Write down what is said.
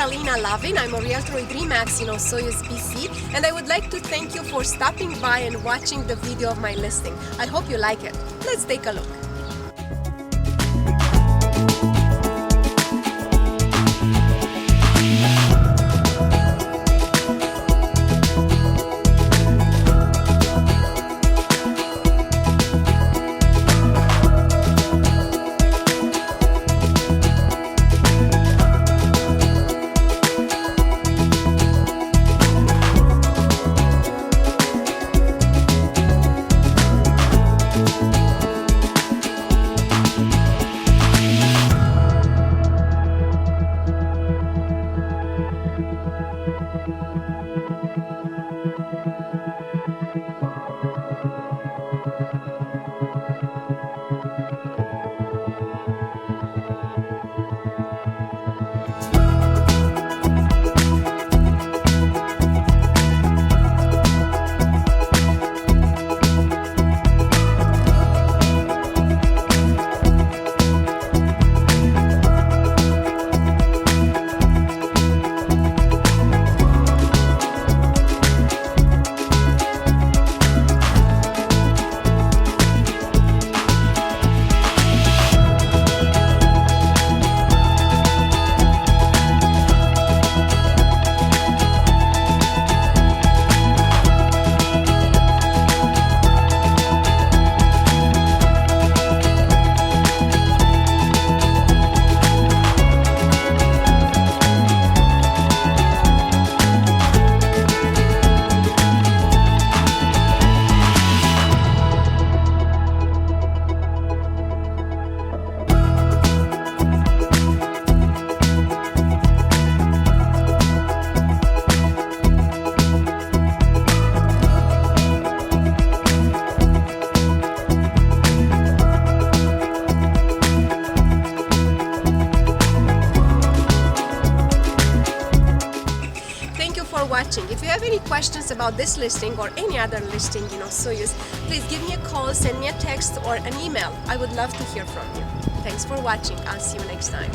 Alina Lovin. I'm a realtor with RE/MAX in Osoyoos, BC, and I would like to thank you for stopping by and watching the video of my listing. I hope you like it. Let's take a look. Watching. If you have any questions about this listing or any other listing in Osoyoos, please give me a call, send me a text or an email. I would love to hear from you. Thanks for watching. I'll see you next time.